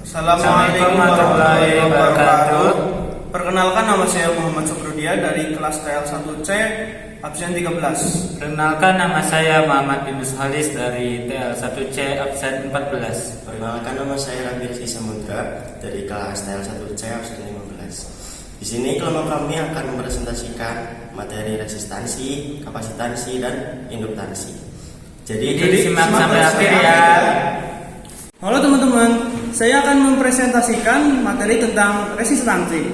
Assalamualaikum warahmatullahi wabarakatuh. Perkenalkan, nama saya Muhammad Sukrudia dari kelas TL 1C absen 13. Perkenalkan, nama saya Muhammad Yunus Halis dari TL 1C absen 14. Perkenalkan, nama saya Rabi Rizky Samudra dari kelas TL 1C absen 15. Di sini kelompok kami akan mempresentasikan materi resistansi, kapasitansi, dan induktansi. Jadi simak sampai akhir ya. Halo teman-teman, saya akan mempresentasikan materi tentang resistansi.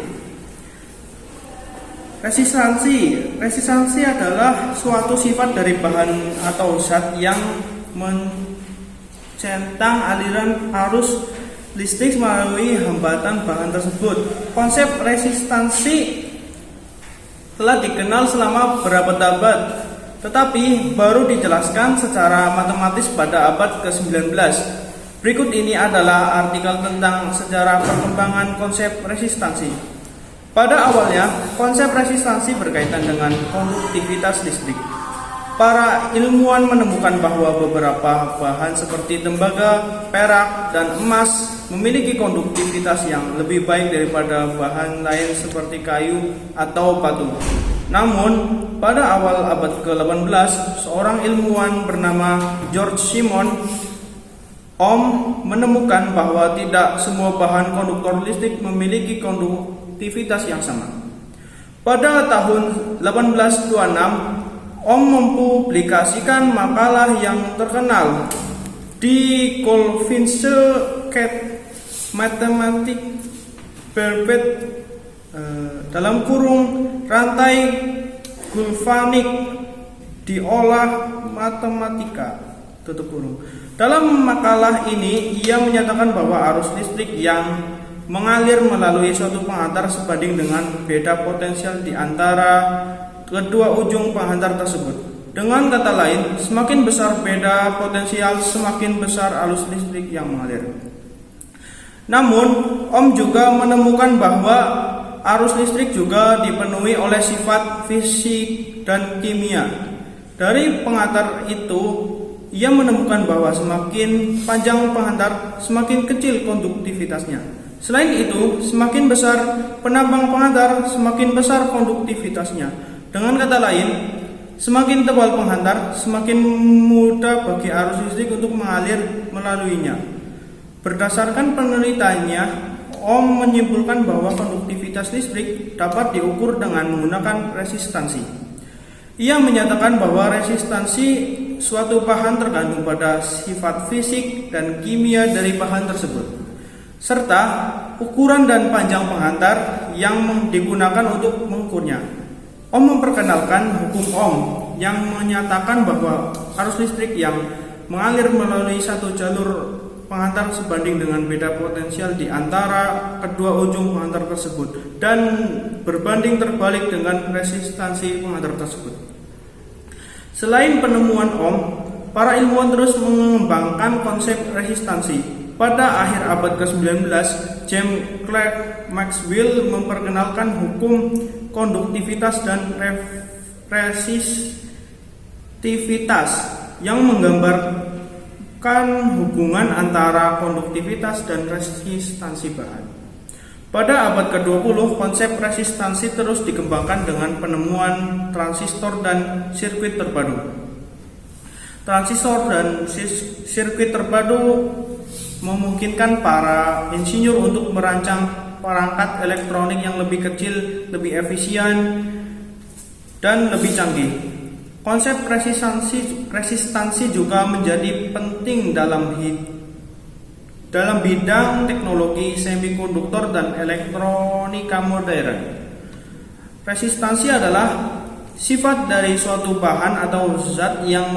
Resistansi adalah suatu sifat dari bahan atau zat yang mencentang aliran arus listrik melalui hambatan bahan tersebut. Konsep resistansi telah dikenal selama berabad-abad, tetapi baru dijelaskan secara matematis pada abad ke-19. Berikut ini adalah artikel tentang sejarah perkembangan konsep resistansi. Pada awalnya, konsep resistansi berkaitan dengan konduktivitas listrik. Para ilmuwan menemukan bahwa beberapa bahan seperti tembaga, perak, dan emas memiliki konduktivitas yang lebih baik daripada bahan lain seperti kayu atau batu. Namun, pada awal abad ke-18, seorang ilmuwan bernama George Simon menemukan bahwa tidak semua bahan konduktor listrik memiliki konduktivitas yang sama. Pada tahun 1826, mempublikasikan makalah yang terkenal di Colvinse Mathematics Verbet rantai galvanik diolah matematika tutup kurung. Dalam makalah ini, ia menyatakan bahwa arus listrik yang mengalir melalui suatu penghantar sebanding dengan beda potensial di antara kedua ujung penghantar tersebut. Dengan kata lain, semakin besar beda potensial, semakin besar arus listrik yang mengalir. Namun, juga menemukan bahwa arus listrik juga dipenuhi oleh sifat fisik dan kimia. Dari penghantar itu, ia menemukan bahwa semakin panjang penghantar, semakin kecil konduktivitasnya. Selain itu, semakin besar penambang penghantar, semakin besar konduktivitasnya. Dengan kata lain, semakin tebal penghantar, semakin mudah bagi arus listrik untuk mengalir melaluinya. Berdasarkan penelitiannya, menyimpulkan bahwa konduktivitas listrik dapat diukur dengan menggunakan resistansi. Ia menyatakan bahwa resistansi suatu bahan tergantung pada sifat fisik dan kimia dari bahan tersebut, serta ukuran dan panjang penghantar yang digunakan untuk mengukurnya. Memperkenalkan hukum yang menyatakan bahwa arus listrik yang mengalir melalui satu jalur penghantar sebanding dengan beda potensial di antara kedua ujung penghantar tersebut dan berbanding terbalik dengan resistansi penghantar tersebut. Selain penemuan para ilmuwan terus mengembangkan konsep resistansi. Pada akhir abad ke-19, James Clerk Maxwell memperkenalkan hukum konduktivitas dan resistivitas yang menggambarkan hubungan antara konduktivitas dan resistansi bahan. Pada abad ke-20, konsep resistansi terus dikembangkan dengan penemuan transistor dan sirkuit terpadu. Transistor dan sirkuit terpadu memungkinkan para insinyur untuk merancang perangkat elektronik yang lebih kecil, lebih efisien, dan lebih canggih. Konsep resistansi juga menjadi penting dalam bidang teknologi semikonduktor dan elektronika modern. Resistansi adalah sifat dari suatu bahan atau zat yang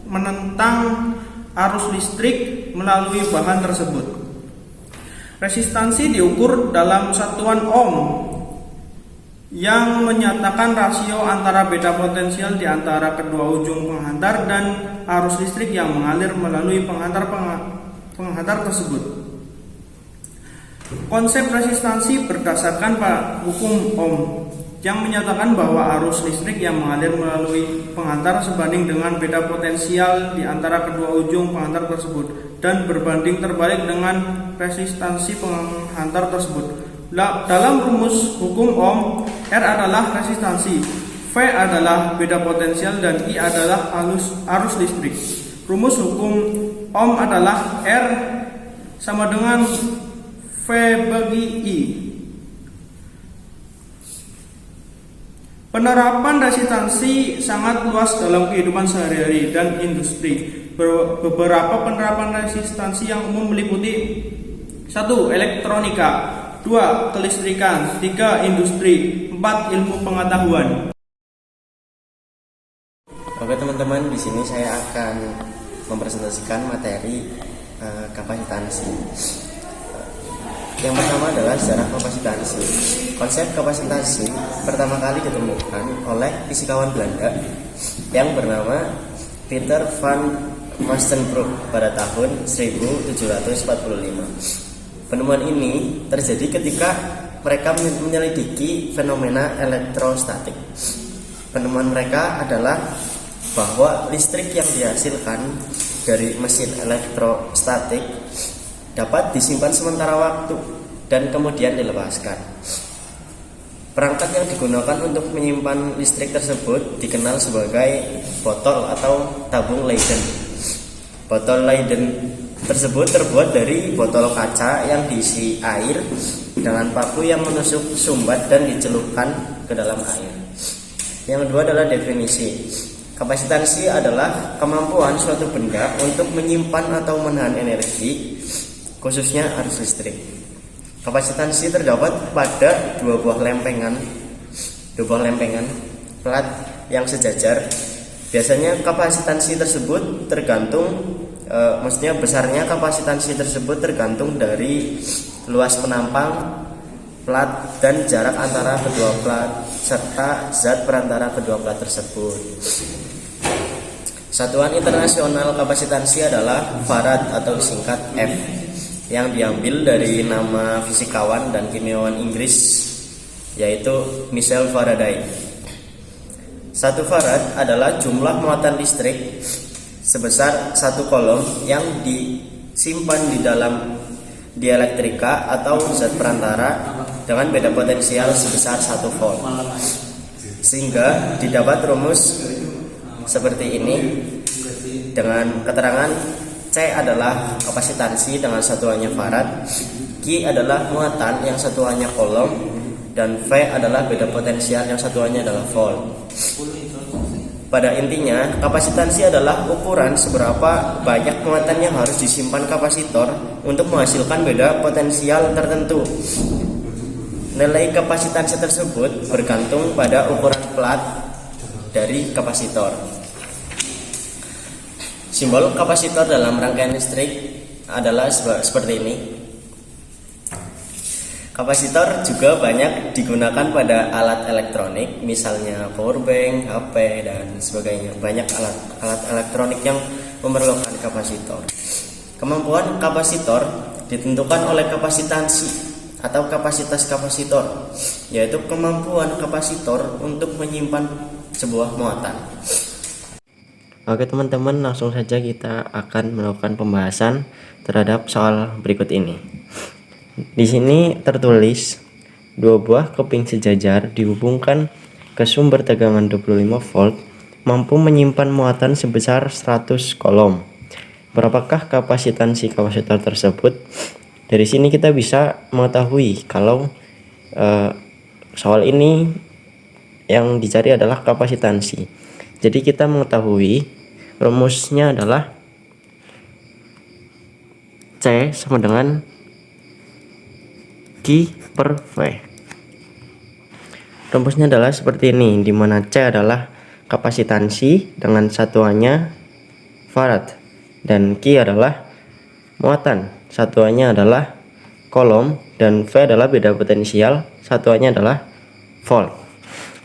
menentang arus listrik melalui bahan tersebut. Resistansi diukur dalam satuan yang menyatakan rasio antara beda potensial di antara kedua ujung penghantar dan arus listrik yang mengalir melalui penghantar tersebut. Konsep resistansi berdasarkan hukum yang menyatakan bahwa arus listrik yang mengalir melalui penghantar sebanding dengan beda potensial di antara kedua ujung penghantar tersebut dan berbanding terbalik dengan resistansi penghantar tersebut. Dalam rumus hukum Ohm, R adalah resistansi, V adalah beda potensial, dan I adalah arus listrik. Rumus hukum Ohm adalah R sama dengan V bagi I. Penerapan resistansi sangat luas dalam kehidupan sehari-hari dan industri. Beberapa penerapan resistansi yang umum meliputi 1. Elektronika, 2. Kelistrikan, 3. Industri, 4. Ilmu pengetahuan. Oke teman-teman, di sini saya akan mempresentasikan materi kapasitansi. Yang pertama adalah sejarah kapasitansi. Konsep kapasitansi pertama kali ditemukan oleh fisikawan Belanda yang bernama Peter van Mastenbroek pada tahun 1745. Penemuan ini terjadi ketika mereka menyelidiki fenomena elektrostatik. Penemuan mereka adalah bahwa listrik yang dihasilkan dari mesin elektrostatik dapat disimpan sementara waktu dan kemudian dilepaskan. Perangkat yang digunakan untuk menyimpan listrik tersebut dikenal sebagai botol atau tabung Leyden. Botol Leyden tersebut terbuat dari botol kaca yang diisi air dengan paku yang menusuk sumbat dan dicelupkan ke dalam air. Yang kedua adalah definisi. Kapasitansi adalah kemampuan suatu benda untuk menyimpan atau menahan energi, khususnya arus listrik. Kapasitansi terdapat pada dua buah lempengan plat yang sejajar. Biasanya kapasitansi tersebut besarnya kapasitansi tersebut tergantung dari luas penampang plat dan jarak antara kedua plat serta zat perantara kedua plat tersebut. Satuan internasional kapasitansi adalah farad atau disingkat F, yang diambil dari nama fisikawan dan kimiawan Inggris yaitu Michael Faraday. 1 farad adalah jumlah muatan listrik sebesar 1 kolom yang disimpan di dalam dielektrika atau zat perantara dengan beda potensial sebesar 1 volt. Sehingga didapat rumus seperti ini dengan keterangan C adalah kapasitansi dengan satuannya farad, Q adalah muatan yang satuannya kolom, dan V adalah beda potensial yang satuannya adalah volt. Pada intinya, kapasitansi adalah ukuran seberapa banyak muatan yang harus disimpan kapasitor untuk menghasilkan beda potensial tertentu. Nilai kapasitansi tersebut bergantung pada ukuran plat dari kapasitor. Simbol kapasitor dalam rangkaian listrik adalah seperti ini. Kapasitor juga banyak digunakan pada alat elektronik, misalnya powerbank, HP, dan sebagainya. Banyak alat elektronik yang memerlukan kapasitor. Kemampuan kapasitor ditentukan oleh kapasitansi atau kapasitas kapasitor, yaitu kemampuan kapasitor untuk menyimpan sebuah muatan. Oke teman-teman, langsung saja kita akan melakukan pembahasan terhadap soal berikut ini. Di sini tertulis dua buah keping sejajar dihubungkan ke sumber tegangan 25 volt mampu menyimpan muatan sebesar 100 kolom. Berapakah kapasitansi kapasitor tersebut? Dari sini kita bisa mengetahui kalau soal ini yang dicari adalah kapasitansi. Jadi kita mengetahui rumusnya adalah C sama dengan Q per V. Rumusnya adalah seperti ini, di mana C adalah kapasitansi dengan satuannya farad dan Q adalah muatan, satuannya adalah kolom, dan V adalah beda potensial, satuannya adalah volt.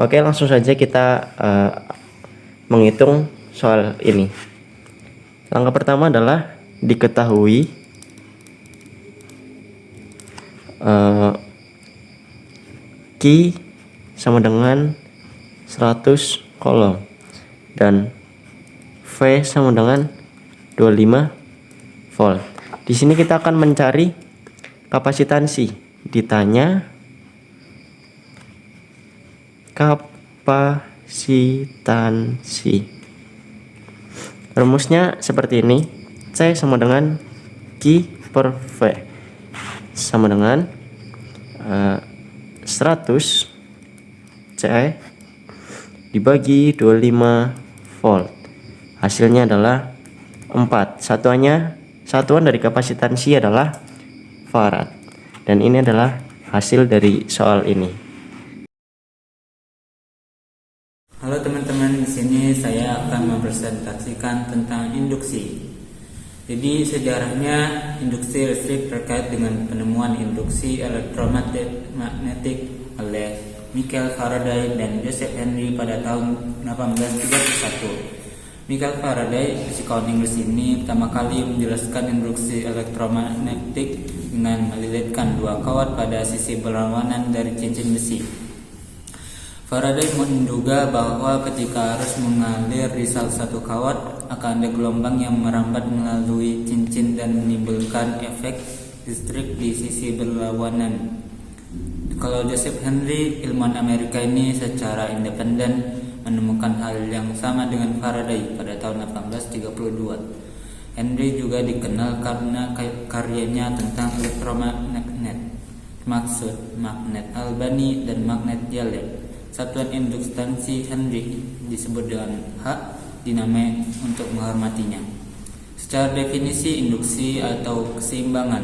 Oke, langsung saja kita menghitung soal ini. Langkah pertama adalah diketahui Q sama dengan 100 kolom dan V sama dengan 25 volt. Di sini kita akan mencari kapasitansi. Ditanya kapasitansi. Rumusnya seperti ini. C sama dengan Q per V sama dengan 100 C dibagi 25 volt. Hasilnya adalah 4. Satuan dari kapasitansi adalah farad. Dan ini adalah hasil dari soal ini. Halo teman-teman, di sini saya akan mempresentasikan tentang induksi. Jadi sejarahnya induksi listrik terkait dengan penemuan induksi elektromagnetik oleh Michael Faraday dan Joseph Henry pada tahun 1831. Michael Faraday, fisikawan Inggris ini pertama kali menjelaskan induksi elektromagnetik dengan melilitkan dua kawat pada sisi berlawanan dari cincin besi. Faraday menduga bahwa ketika arus mengalir di salah satu kawat akan ada gelombang yang merambat melalui cincin dan menimbulkan efek listrik di sisi berlawanan. Kalau Joseph Henry, ilmuwan Amerika ini secara independen menemukan hal yang sama dengan Faraday pada tahun 1832. Henry juga dikenal karena karyanya tentang elektromagnet, maksud magnet Albany dan magnet Yale. Satuan induktansi Henry disebut dengan H, dinamai untuk menghormatinya. Secara definisi, induksi atau keseimbangan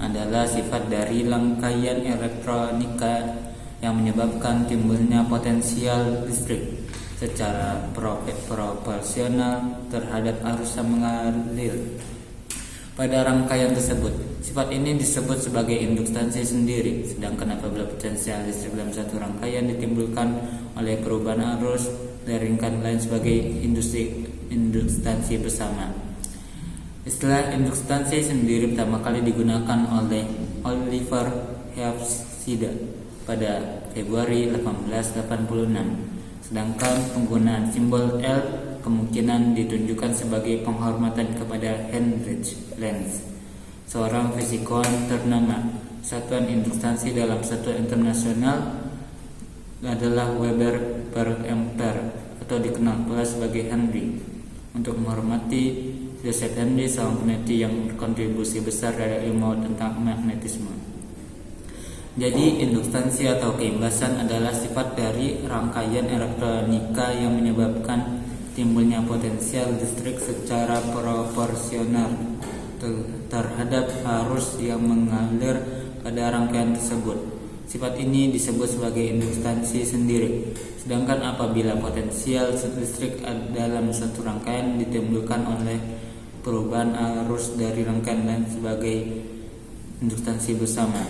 adalah sifat dari rangkaian elektronika yang menyebabkan timbulnya potensial listrik secara proporsional terhadap arus yang mengalir pada rangkaian tersebut. Sifat ini disebut sebagai induktansi sendiri. Sedangkan apabila potensial listrik dalam satu rangkaian ditimbulkan oleh perubahan arus dari rangkaian lain sebagai induktansi bersama. Istilah induktansi sendiri pertama kali digunakan oleh Oliver Hafstad pada Februari 1886. Sedangkan penggunaan simbol L kemungkinan ditunjukkan sebagai penghormatan kepada Heinrich Lenz, seorang fisikawan ternama. Satuan induktansi dalam satuan internasional adalah Weber per ampere atau dikenal pula sebagai Henry. Untuk menghormati Joseph Henry, seorang peneliti yang berkontribusi besar dari ilmu tentang magnetisme. Jadi induktansi atau keimbasan adalah sifat dari rangkaian elektronika yang menyebabkan timbulnya potensial listrik secara proporsional terhadap arus yang mengalir pada rangkaian tersebut. Sifat ini disebut sebagai induktansi sendiri. Sedangkan apabila potensial listrik dalam satu rangkaian ditimbulkan oleh perubahan arus dari rangkaian lain sebagai induktansi bersama.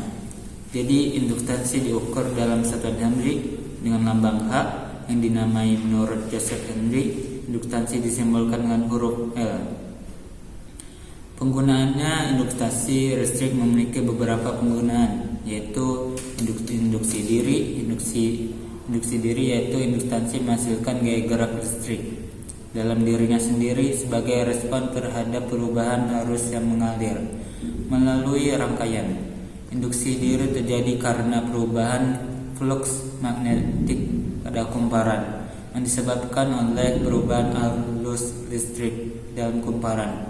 Jadi induktansi diukur dalam satuan Henry dengan lambang H yang dinamai menurut Joseph Henry. Induktansi disimbolkan dengan huruf L. Penggunaannya, induksi listrik memiliki beberapa penggunaan, yaitu induksi diri. Induksi diri yaitu induktansi menghasilkan gaya gerak listrik dalam dirinya sendiri sebagai respon terhadap perubahan arus yang mengalir melalui rangkaian. Induksi diri terjadi karena perubahan flux magnetik pada kumparan yang disebabkan oleh perubahan arus listrik dalam kumparan.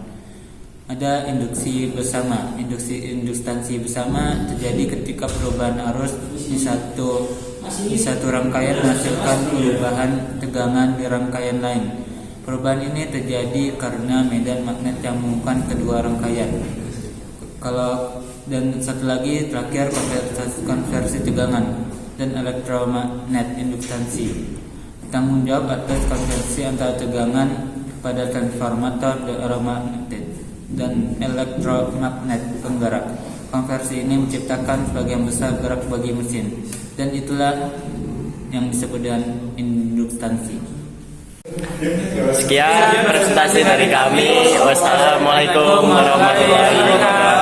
Ada induksi bersama. Induktansi bersama terjadi ketika perubahan arus di satu rangkaian menghasilkan perubahan tegangan di rangkaian lain. Perubahan ini terjadi karena medan magnet yang menghubungkan kedua rangkaian. Dan satu lagi terakhir, konversi tegangan dan elektromagnet induktansi. Tanggung jawab atas konversi antara tegangan pada transformator dan elektromagnet penggerak. Konversi ini menciptakan sebagian besar gerak bagi mesin, dan itulah yang disebut dengan induktansi. Sekian presentasi dari kami. Wassalamualaikum warahmatullahi wabarakatuh.